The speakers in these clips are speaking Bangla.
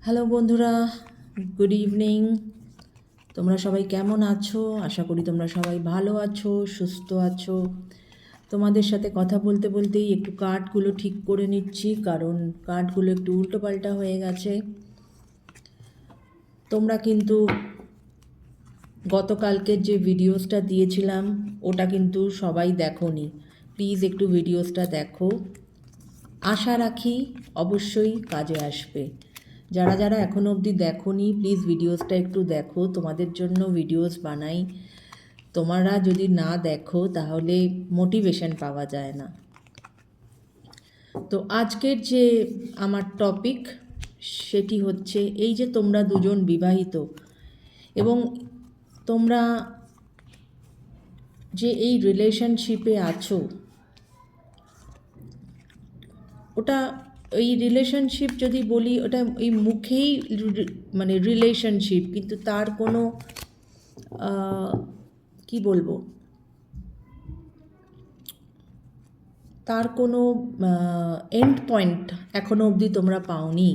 হ্যালো বন্ধুরা, গুড ইভিনিং। তোমরা সবাই কেমন আছো? আশা করি তোমরা সবাই ভালো আছো, সুস্থ আছো। তোমাদের সাথে কথা বলতে বলতেই একটু কার্ডগুলো ঠিক করে নিচ্ছি, কারণ কার্ডগুলো একটু উল্টোপাল্টা হয়ে গেছে। তোমরা কিন্তু গতকালকের যে ভিডিওসটা দিয়েছিলাম ওটা কিন্তু সবাই দেখোনি। প্লিজ একটু ভিডিওসটা দেখো। আশা রাখি অবশ্যই কাজে আসবে। যারা যারা এখনও অবধি দেখোনি প্লিজ ভিডিওসটা একটু দেখো। তোমাদের জন্য ভিডিওস বানাই, তোমরা যদি না দেখো তাহলে মোটিভেশন পাওয়া যায় না। তো আজকের যে আমার টপিক সেটি হচ্ছে এই যে তোমরা দুজন বিবাহিত এবং তোমরা যে এই রিলেশনশিপে আছো, ওটা এই রিলেশনশিপ যদি বলি ওটা এই মুখেই মানে রিলেশনশিপ, কিন্তু তার কোনো কি বলবো, তার কোনো এন্ড পয়েন্ট এখনও অবধি তোমরা পাওনি।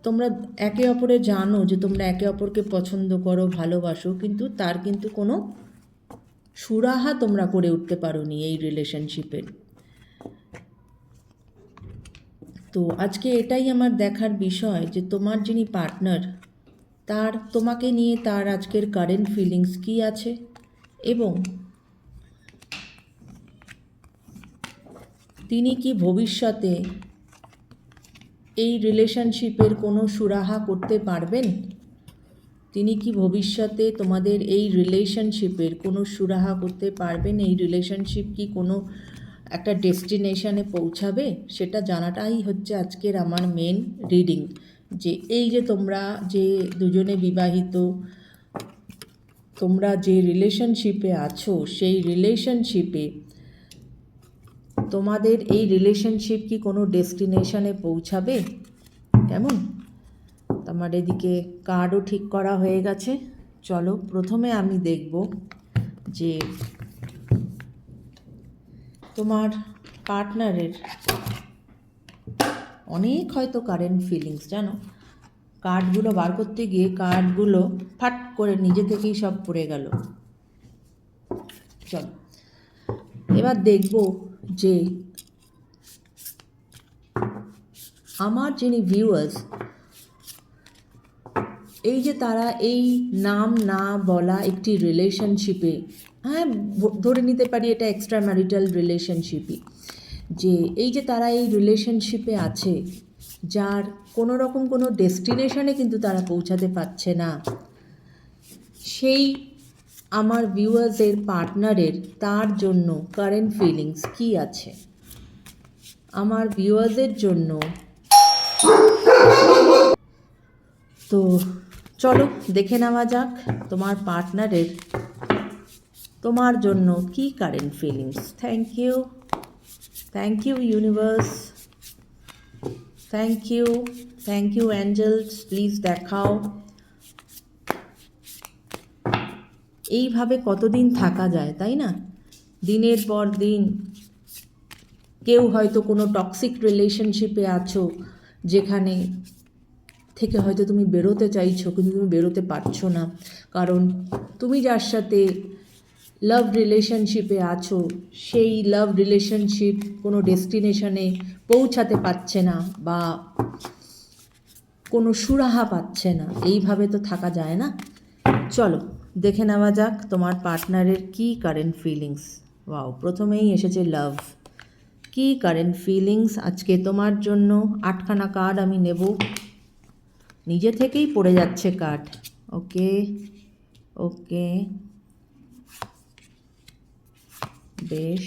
তোমরা একে অপরে জানো যে তোমরা একে অপরকে পছন্দ করো, ভালোবাসো, কিন্তু তার কিন্তু কোনো সুরাহা তোমরা করে উঠতে পারোনি এই রিলেশনশিপের। তো আজকে এটাই আমার দেখার বিষয় যে তোমার যিনি পার্টনার তার তোমাকে নিয়ে তার আজকের কারেন্ট ফিলিংস কী আছে এবং তিনি কি ভবিষ্যতে এই রিলেশনশিপের কোনো সুরাহা করতে পারবেন। তিনি কি ভবিষ্যতে তোমাদের এই রিলেশনশিপের কোনো সুরাহা করতে পারবেন। এই রিলেশনশিপ কি কোনো একটা ডেস্টিনেশনে পৌঁছাবে, সেটা জানাটাই হচ্ছে আজকের আমার মেন রিডিং। যে এই যে তোমরা যে দুজনে বিবাহিত, তোমরা যে রিলেশনশিপে আছো, সেই রিলেশনশিপে তোমাদের এই রিলেশনশিপ কি কোনো ডেস্টিনেশনে পৌঁছাবে। কেমন? তোমার এদিকে কার্ডও ঠিক করা হয়ে গেছে। চলো প্রথমে আমি দেখব যে তোমার পার্টনারের অনেক হয়তো কারেন্ট ফিলিংস, জানো কার্ডগুলো বার করতে গিয়ে কার্ডগুলো ফাট করে নিজে থেকেই সব পড়ে গেল। চলো এবার দেখব যে আমার যিনি ভিউয়ার্স, এই যে তারা এই নাম না বলা একটি রিলেশনশিপে, হ্যাঁ ধরে নিতে পারি এটা এক্সট্রা ম্যারিটাল রিলেশনশিপই, যে এই যে তারা এই রিলেশনশিপে আছে যার কোনো রকম কোনো ডেস্টিনেশনে কিন্তু তারা পৌঁছাতে পারছে না, সেই আমার ভিউয়ার্সের পার্টনারের তার জন্য কারেন্ট ফিলিংস কি আছে। আমার ভিউয়ার্সের জন্য তো চলো দেখে নেওয়া যাক তোমার পার্টনারের তোমার জন্য কি current feelings. Thank you universe, thank you angels, please দেখাও। এইভাবে কতদিন থাকা যায়, তাই না? দিনের পর দিন কেউ হয়তো কোনো টক্সিক রিলেশনশিপে আছো যেখানে থেকে হয়তো তুমি বেরোতে চাইছো কিন্তু তুমি বেরোতে পারছো না, কারণ তুমি যার সাথে লাভ রিলেশনশিপে আছো সেই লাভ রিলেশনশিপ কোনো ডেস্টিনেশনে পৌঁছাতে পারছে না বা কোনো সুরাহা পাচ্ছে না। এইভাবে তো থাকা যায় না। চলো দেখে নেওয়া যাক তোমার পার্টনারের কি কারেন্ট ফিলিংস। ওয়াও, প্রথমেই এসেছে লাভ। কি কারেন্ট ফিলিংস আজকে তোমার জন্য। 8খানা কার্ড আমি নেব, নিজে থেকেই পড়ে যাচ্ছে কার্ড। ওকে ওকে, বেশ,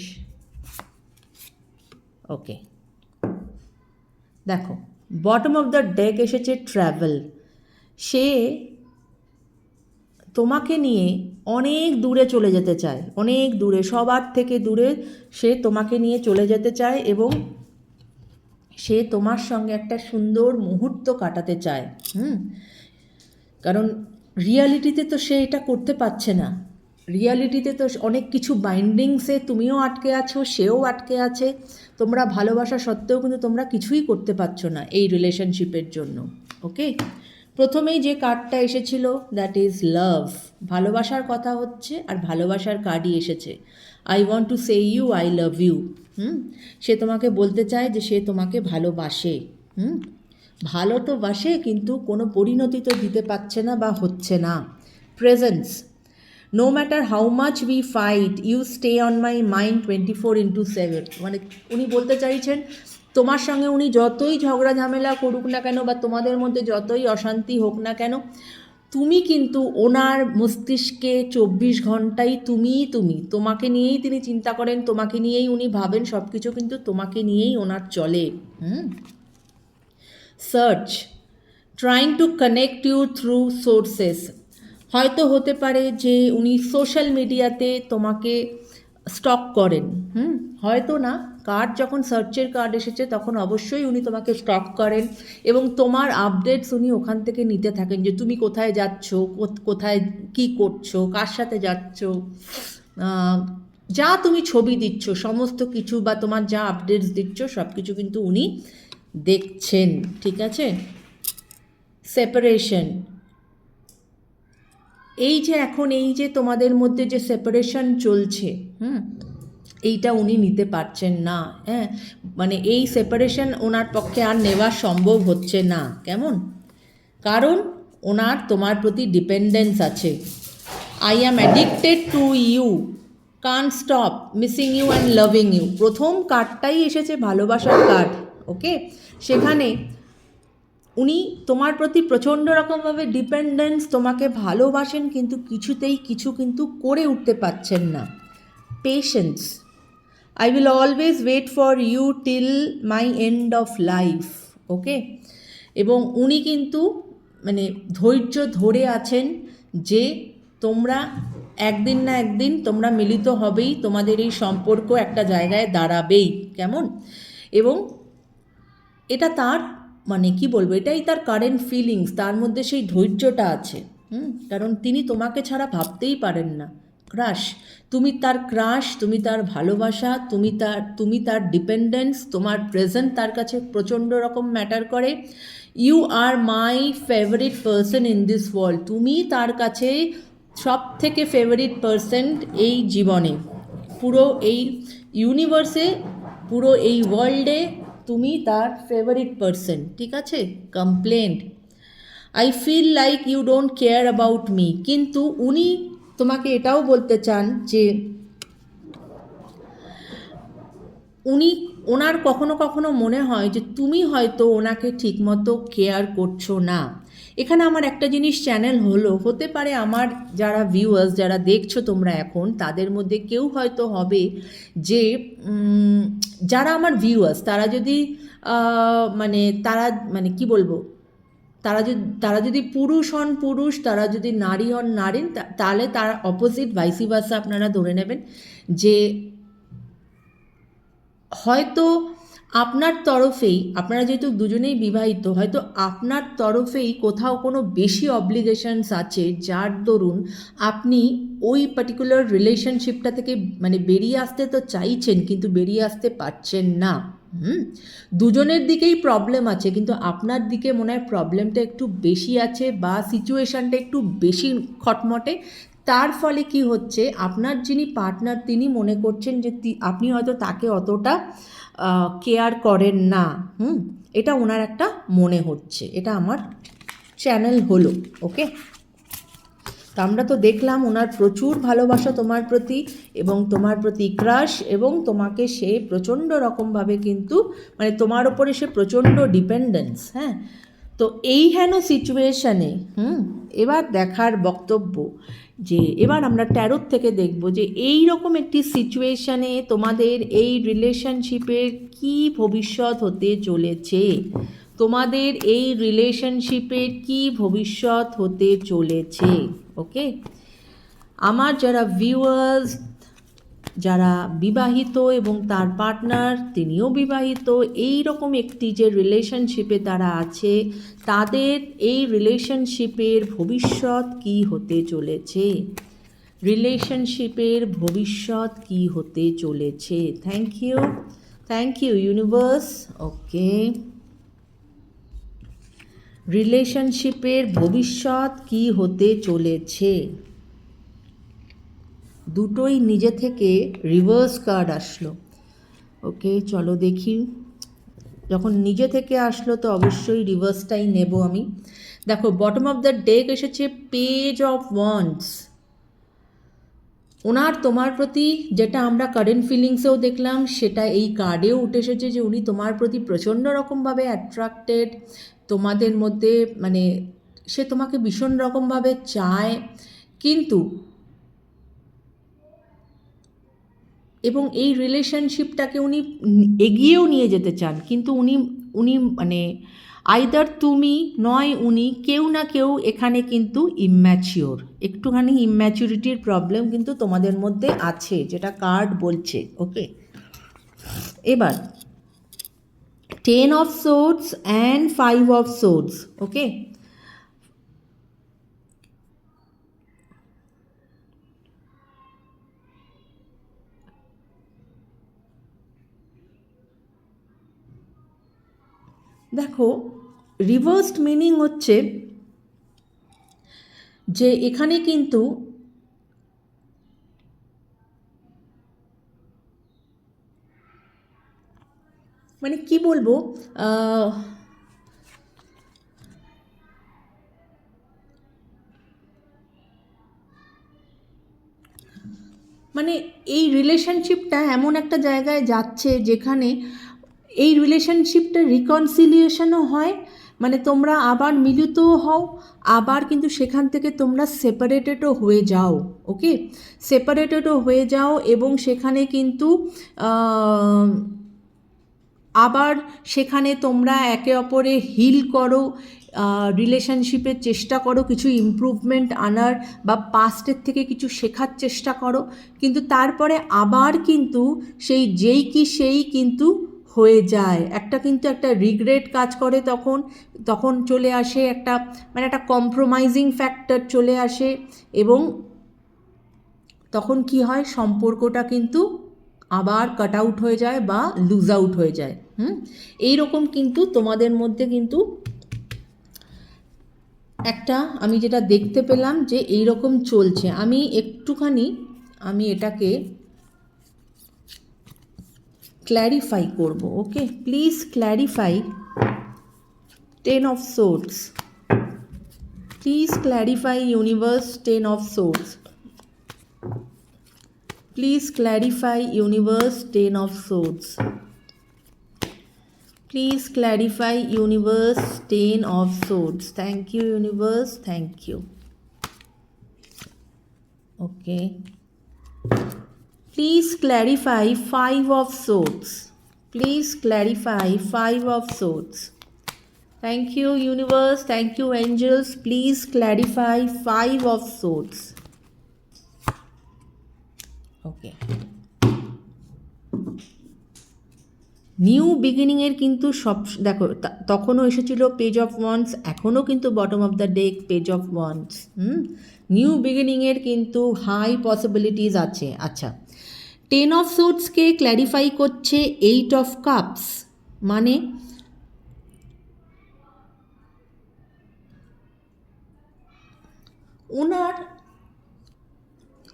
ওকে। দেখো বটম অফ দ্য ডেক এসেছে ট্র্যাভেল। সে তোমাকে নিয়ে অনেক দূরে চলে যেতে চায়, অনেক দূরে, সবার থেকে দূরে সে তোমাকে নিয়ে চলে যেতে চায় এবং সে তোমার সঙ্গে একটা সুন্দর মুহূর্ত কাটাতে চায়। কারণ রিয়ালিটিতে তো সে এটা করতে পারছে না, রিয়ালিটিতে তো অনেক কিছু বাইন্ডিংসে তুমিও আটকে আছো, সেও আটকে আছে। তোমরা ভালোবাসা সত্ত্বেও কিন্তু তোমরা কিছুই করতে পারছো না এই রিলেশনশিপের জন্য। ওকে, প্রথমেই যে কার্ডটা এসেছিল দ্যাট ইজ লাভ, ভালোবাসার কথা হচ্ছে, আর ভালোবাসার কার্ডই এসেছে। I want to say you I love you. সে তোমাকে বলতে চায় যে সে তোমাকে ভালোবাসে। ভালো তো বাসে, কিন্তু কোনো পরিণতি তো দিতে পারছে না বা হচ্ছে না। Presence, no matter how much we fight you stay on my mind 24/7। মানে উনি বলতে চাইছেন তোমার সঙ্গে উনি যতই ঝগড়া ঝামেলা করুক না কেন বা তোমাদের মধ্যে যতই অশান্তি হোক না কেন, তুমি কিন্তু ওনার মস্তিষ্কে 24 ঘন্টাই তুমি, তোমাকে নিয়েই তিনি চিন্তা করেন, তোমাকে নিয়েই উনি ভাবেন, সব কিছু কিন্তু তোমাকে নিয়েই ওনার চলে। Search, trying to connect you through sources. হয়তো হতে পারে যে উনি সোশ্যাল মিডিয়াতে তোমাকে স্টক করেন। হয়তো না, কার্ড যখন সার্চের কার্ড এসেছে তখন অবশ্যই উনি তোমাকে স্টক করেন এবং তোমার আপডেটস উনি ওখান থেকে নিতে থাকেন, যে তুমি কোথায় যাচ্ছ, কোথায় কি করছো, কার সাথে যাচ্ছ, যা তুমি ছবি দিচ্ছ সমস্ত কিছু বা তোমার যা আপডেটস দিচ্ছ সব কিছু কিন্তু উনি দেখছেন। ঠিক আছে। সেপারেশন, এই যে এখন এই যে তোমাদের মধ্যে যে সেপারেশন চলছে, এইটা উনি নিতে পারছেন না। হ্যাঁ, মানে এই সেপারেশন ওনার পক্ষে আর নেওয়া সম্ভব হচ্ছে না। কেমন? কারণ ওনার তোমার প্রতি ডিপেন্ডেন্স আছে। I am addicted to you, can't stop missing you and loving you. প্রথম কার্ডটাই এসেছে ভালোবাসার কার্ড। ওকে, সেখানে উনি তোমার প্রতি প্রচণ্ড রকমভাবে ডিপেন্ডেন্স, তোমাকে ভালোবাসেন, কিন্তু কিছুতেই কিছু কিন্তু করে উঠতে পারছেন না। Patience, I will always wait for you till my end of life. Okay, এবং উনি কিন্তু মানে ধৈর্য ধরে আছেন যে তোমরা একদিন না একদিন তোমরা মিলিত হবেই, তোমাদের এই সম্পর্ক একটা জায়গায় দাঁড়াবেই। কেমন? এবং এটা তার মানে কি বলবো, এটাই তার কারেন্ট ফিলিংস, তার মধ্যে সেই ধৈর্যটা আছে। কারণ তিনি তোমাকে ছাড়া ভাবতেই পারেন না। ক্রাশ, তুমি তার ক্রাশ, তুমি তার ভালোবাসা, তুমি তার ডিপেন্ডেন্স, তোমার প্রেজেন্ট তার কাছে প্রচণ্ড রকম ম্যাটার করে। You are my favourite person in this world, তুমি তার কাছে সব থেকে ফেভারিট পার্সন এই জীবনে, পুরো এই ইউনিভার্সে, পুরো এই ওয়ার্ল্ডে তুমি তার ফেভারিট পার্সন। ঠিক আছে। Complaint, I feel like you don't care about me. কিন্তু উনি তোমাকে এটাও বলতে চান যে ওনার কখনো কখনো মনে হয় যে তুমি হয়তো ওনাকে ঠিকমতো কেয়ার করছো না। এখানে আমার একটা জিনিস চ্যানেল হতে পারে, আমার যারা ভিউয়ার্স, যারা দেখছো তোমরা এখন, তাদের মধ্যে কেউ হয়তো হবে যে যারা আমার ভিউয়ার্স, তারা যদি মানে কি বলবো, তারা যদি পুরুষ হন পুরুষ, তারা যদি নারী হন নারী, তাহলে তার অপোজিট ভাইসি ভার্সা আপনারা ধরে নেবেন যে হয়তো আপনার তরফেই, আপনারা যেহেতু দুজনেই বিবাহিত, হয়তো আপনার তরফেই কোথাও কোনো বেশি অব্লিগেশনস আছে, যার দরুন আপনি ওই পার্টিকুলার রিলেশনশিপটা থেকে মানে বেরিয়ে আসতে তো চাইছেন, কিন্তু বেরিয়ে আসতে পারছেন না। দুজনের দিকেই প্রবলেম আছে, কিন্তু আপনার দিকে মনে হয় প্রবলেমটা একটু বেশি আছে বা সিচুয়েশানটা একটু বেশি খটমটে। তার ফলে কি হচ্ছে, আপনার যিনি পার্টনার তিনি মনে করছেন যে আপনি হয়তো তাকে অতটা কেয়ার করেন না। এটা ওনার একটা মনে হচ্ছে। এটা আমার চ্যানেল হলো। ওকে, তো আমরা তো দেখলাম ওনার প্রচুর ভালোবাসা তোমার প্রতি এবং তোমার প্রতি ক্রাশ, এবং তোমাকে সে প্রচণ্ড রকমভাবে কিন্তু মানে তোমার ওপরে সে প্রচণ্ড ডিপেন্ডেন্স। হ্যাঁ, তো এই হেন সিচুয়েশানে এবার দেখার বক্তব্য যে এবার আমরা ট্যারোট থেকে দেখব যে এই রকম একটি সিচুয়েশানে তোমাদের এই রিলেশনশিপের কি ভবিষ্যৎ হতে চলেছে, তোমাদের এই রিলেশনশিপের কি ভবিষ্যৎ হতে চলেছে। ওকে, আমার যারা ভিউয়ার্স, যারা বিবাহিত এবং তার পার্টনার তিনিও বিবাহিত, এই রকম একটি যে রিলেশনশিপে তারা আছে, তাদের এই রিলেশনশিপের ভবিষ্যৎ কি হতে চলেছে। রিলেশনশিপের ভবিষ্যৎ কি হতে চলেছে? Thank you universe. ওকে, রিলেশনশিপের ভবিষ্যৎ কি হতে চলেছে? দুটোই নিজে থেকে রিভার্স কার্ড আসলো। ওকে, চলো দেখি। যখন নিজে থেকে আসলো তো অবশ্যই রিভার্সটাই নেব আমি। দেখো, বটম অফ দ্য ডেক এসেছে পেজ অফ ওয়ান্ডস। ওনার তোমার প্রতি যেটা আমরা কারেন্ট ফিলিংসেও দেখলাম, সেটা এই কার্ডেও উঠে এসেছে যে উনি তোমার প্রতি প্রচণ্ড রকমভাবে অ্যাট্রাক্টেড। তোমাদের মধ্যে মানে সে তোমাকে ভীষণ রকমভাবে চায়, কিন্তু এবং এই রিলেশনশিপটাকে উনি এগিয়েও নিয়ে যেতে চান, কিন্তু উনি উনি মানে আইদার তুমি নয় উনি, কেউ না কেউ এখানে কিন্তু ইম্যাচিওর, একটুখানি ইম্যাচুরিটির প্রবলেম কিন্তু তোমাদের মধ্যে আছে, যেটা কার্ড বলছে। ওকে, এবার 10 of swords and 5 of swords. Okay, দেখো, রিভার্সড মিনিং হচ্ছে যে এখানে কিন্তু মানে কি বলবো, মানে এই রিলেশনশিপটা এমন একটা জায়গায় যাচ্ছে যেখানে এই রিলেশনশিপটা রিকনসিলিয়েশনও হয়, মানে তোমরা আবার মিলিতও হও, আবার কিন্তু সেখান থেকে তোমরা সেপারেটেডও হয়ে যাও। ওকে, সেপারেটেডও হয়ে যাও এবং সেখানে কিন্তু আবার সেখানে তোমরা একে অপরে হিল করো, রিলেশনশিপের চেষ্টা করো কিছু ইমপ্রুভমেন্ট আনার বা পাস্টের থেকে কিছু শেখার চেষ্টা করো, কিন্তু তারপরে আবার কিন্তু সেই কিন্তু হয়ে যায় একটা, কিন্তু একটা রিগ্রেট কাজ করে, তখন চলে আসে একটা মানে একটা কম্প্রোমাইজিং ফ্যাক্টর চলে আসে, এবং তখন কি হয়, সম্পর্কটা কিন্তু আবার কাট আউট হয়ে যায় বা লুজ আউট হয়ে যায়। এইরকম কিন্তু তোমাদের মধ্যে কিন্তু একটা আমি যেটা দেখতে পেলাম যে এইরকম চলছে। আমি এটাকে ক্ল্যারিফাই করব। Okay, please clarify 10 of swords. Please clarify universe 10 of swords. Please clarify universe 10 of swords. Please clarify universe 10 of swords. Thank you universe, thank you. Okay. Please clarify 5 of swords. Please clarify 5 of swords. Thank you universe, thank you angels. Please clarify 5 of swords. Okay. New বিগিনিংয়ের কিন্তু সব দেখো, তখনও এসেছিল পেজ অফ ওয়ান্স, এখনও কিন্তু bottom of the deck page of wands. New বিগিনিংয়ের কিন্তু হাই পসিবিলিটিস আছে। আচ্ছা, 10 অফ সোর্ডসকে ক্ল্যারিফাই করছে 8 অফ কাপস, মানে ওনার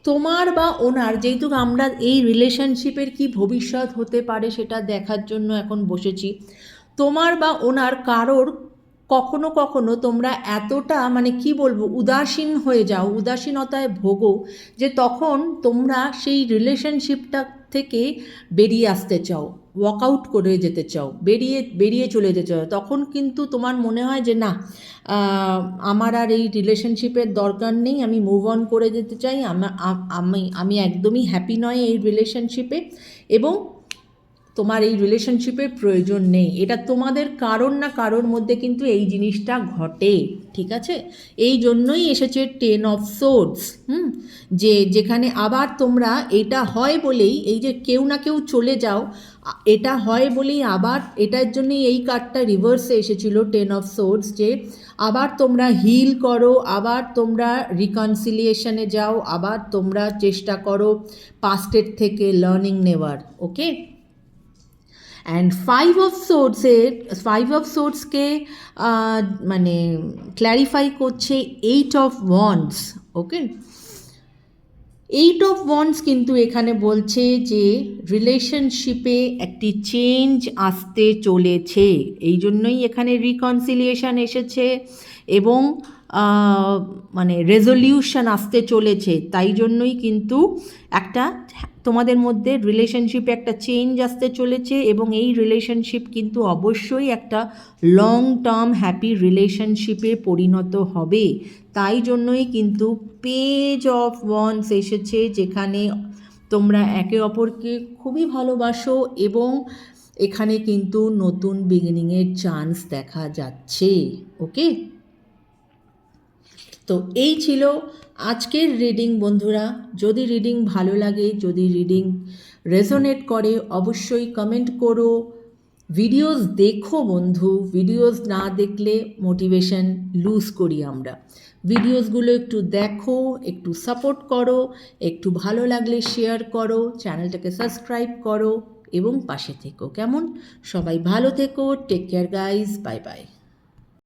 তোমার বা ওনার, যেহেতু আমরা এই রিলেশনশিপের কি ভবিষ্যৎ হতে পারে সেটা দেখার জন্য এখন বসেছি, তোমার বা ওনার কারোর কখনো কখনো তোমরা এতটা মানে কি বলবো উদাসীন হয়ে যাও, উদাসীনতায় ভোগো, যে তখন তোমরা সেই রিলেশনশিপটা থেকে বেরিয়ে আসতে চাও, ওয়াক আউট করে যেতে চাও, বেরিয়ে চলে যেতে চাও। তখন কিন্তু তোমার মনে হয় যে না, আমার আর এই রিলেশনশিপের দরকার নেই, আমি মুভ অন করে যেতে চাই, আমি একদমই হ্যাপি নয় এই রিলেশনশিপে, এবং তোমার এই রিলেশনশিপের প্রয়োজন নেই। এটা তোমাদের কারোর না কারোর মধ্যে কিন্তু এই জিনিসটা ঘটে, ঠিক আছে? এই জন্যই এসেছে 10 অফ সোর্ডস, যে যেখানে আবার তোমরা এটা হয় বলেই, এই যে কেউ না কেউ চলে যাও, এটা হয় বলেই আবার এটার জন্যই এই কার্ডটা রিভার্সে এসেছিল 10 অফ সোর্ডস, যে আবার তোমরা হিল করো, আবার তোমরা রিকনসিলিয়েশনে যাও, আবার তোমরা চেষ্টা করো পাস্টের থেকে লার্নিং নেওয়ার, ওকে? অ্যান্ড ফাইভ অফ সোর্সকে মানে ক্ল্যারিফাই করছে 8 of wands, okay? 8 of wands কিন্তু এখানে বলছে যে রিলেশনশিপে একটি চেঞ্জ আসতে চলেছে, এই জন্যই এখানে রিকনসিলিয়েশন এসেছে এবং মানে রেজলিউশন আসতে চলেছে, তাই জন্যই কিন্তু একটা তোমাদের মধ্যে রিলেশনশিপে একটা চেঞ্জ আসতে চলেছে এবং এই রিলেশনশিপ কিন্তু অবশ্যই একটা লং টার্ম হ্যাপি রিলেশনশিপে পরিণত হবে। তাই জন্যই কিন্তু পেজ অফ ওয়ান্ডস এসেছে, যেখানে তোমরা একে অপরকে খুবই ভালোবাসো এবং এখানে কিন্তু নতুন বিগিনিংয়ের চান্স দেখা যাচ্ছে, ওকে? তো এই ছিল আজকের রিডিং বন্ধুরা। যদি রিডিং ভালো লাগে, যদি রিডিং রেজোনেট করে, অবশ্যই কমেন্ট করো, ভিডিওস দেখো বন্ধু। ভিডিওস না দেখলে মোটিভেশন লুজ করি আমরা। ভিডিওসগুলো একটু দেখো, একটু সাপোর্ট করো, একটু ভালো লাগলে শেয়ার করো, চ্যানেলটাকে সাবস্ক্রাইব করো এবং পাশে থেকো, কেমন? সবাই ভালো থেকো, take care guys, bye by.